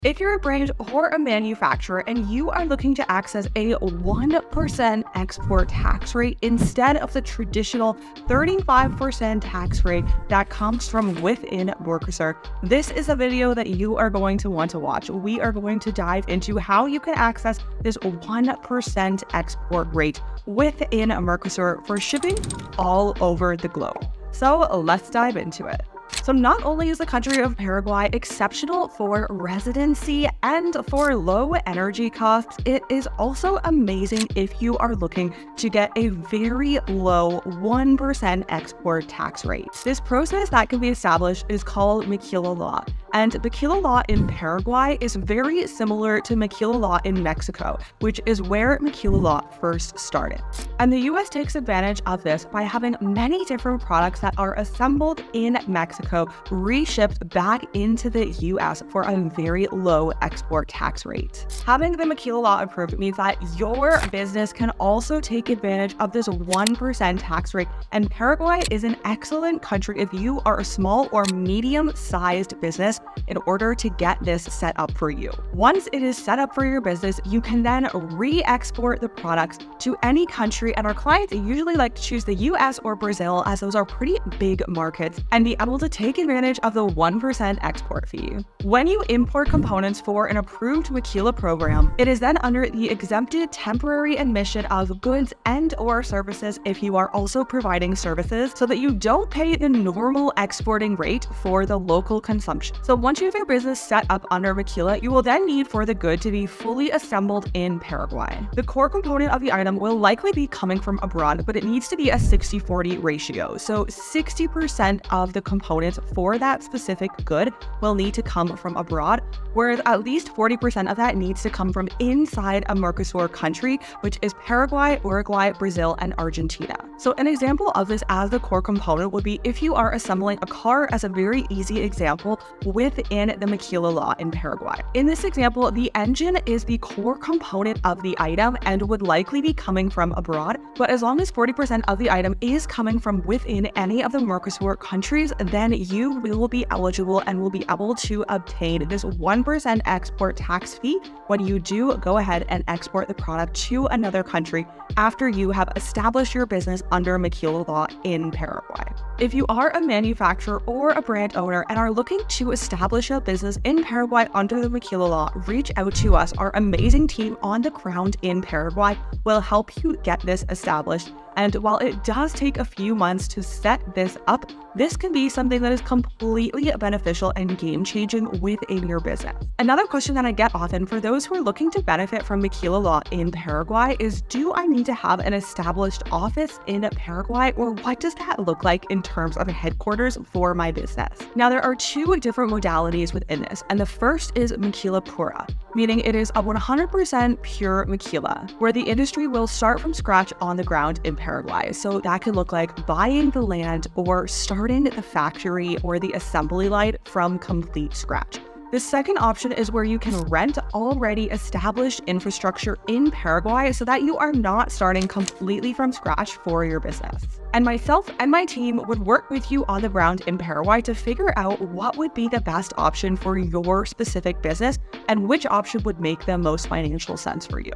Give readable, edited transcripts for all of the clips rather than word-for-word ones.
If you're a brand or a manufacturer and you are looking to access a 1% export tax rate instead of the traditional 35% tax rate that comes from within Mercosur, this is a video that you are going to want to watch. We are going to dive into how you can access this 1% export rate within Mercosur for shipping all over the globe. So let's dive into it. So not only is the country of Paraguay exceptional for residency and for low energy costs, it is also amazing if you are looking to get a very low 1% export tax rate. This process that can be established is called Maquila Law. And Maquila Law in Paraguay is very similar to Maquila Law in Mexico, which is where Maquila Law first started. And the US takes advantage of this by having many different products that are assembled in Mexico reshipped back into the US for a very low export tax rate. Having the Maquila Law approved means that your business can also take advantage of this 1% tax rate, and Paraguay is an excellent country if you are a small or medium-sized business in order to get this set up for you. Once it is set up for your business, you can then re-export the products to any country, and our clients usually like to choose the US or Brazil as those are pretty big markets, and be able to take advantage of the 1% export fee. When you import components for an approved Maquila program, it is then under the exempted temporary admission of goods and or services if you are also providing services, so that you don't pay the normal exporting rate for the local consumption. So once you have your business set up under Maquila, you will then need for the good to be fully assembled in Paraguay. The core component of the item will likely be coming from abroad, but it needs to be a 60-40 ratio. So 60% of the components for that specific good will need to come from abroad, whereas at least 40% of that needs to come from inside a Mercosur country, which is Paraguay, Uruguay, Brazil, and Argentina. So an example of this as the core component would be if you are assembling a car, as a very easy example, within the Maquila Law in Paraguay. In this example, the engine is the core component of the item and would likely be coming from abroad, but as long as 40% of the item is coming from within any of the Mercosur countries, then you will be eligible and will be able to obtain this 1% export tax fee when you do go ahead and export the product to another country after you have established your business under Maquila Law in Paraguay. If you are a manufacturer or a brand owner and are looking to establish a business in Paraguay under the Maquila Law, reach out to us. Our amazing team on the ground in Paraguay will help you get this established. And while it does take a few months to set this up, this can be something that is completely beneficial and game-changing within your business. Another question that I get often for those who are looking to benefit from Maquila Law in Paraguay is, do I need to have an established office in Paraguay, or what does that look like in terms of a headquarters for my business? Now, there are two different modalities within this, and the first is Maquila Pura, meaning it is a 100% pure Maquila, where the industry will start from scratch on the ground in Paraguay. So that could look like buying the land or starting the factory or the assembly line from complete scratch. The second option is where you can rent already established infrastructure in Paraguay so that you are not starting completely from scratch for your business. And myself and my team would work with you on the ground in Paraguay to figure out what would be the best option for your specific business and which option would make the most financial sense for you.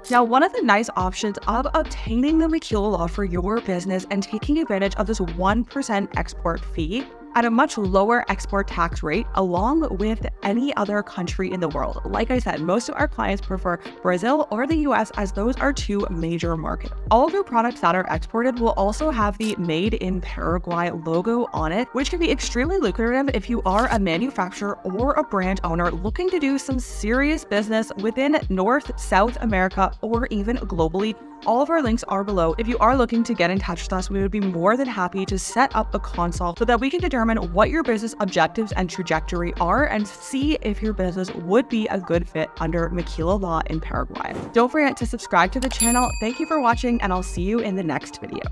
Now, one of the nice options of obtaining the Maquila Law for your business and taking advantage of this 1% export fee at a much lower export tax rate, along with any other country in the world. Like I said, most of our clients prefer Brazil or the US, as those are two major markets. All of your products that are exported will also have the Made in Paraguay logo on it, which can be extremely lucrative if you are a manufacturer or a brand owner looking to do some serious business within North, South America, or even globally. All of our links are below. If you are looking to get in touch with us, we would be more than happy to set up a consult so that we can determine what your business objectives and trajectory are and see if your business would be a good fit under Maquila Law in Paraguay. Don't forget to subscribe to the channel. Thank you for watching, and I'll see you in the next video.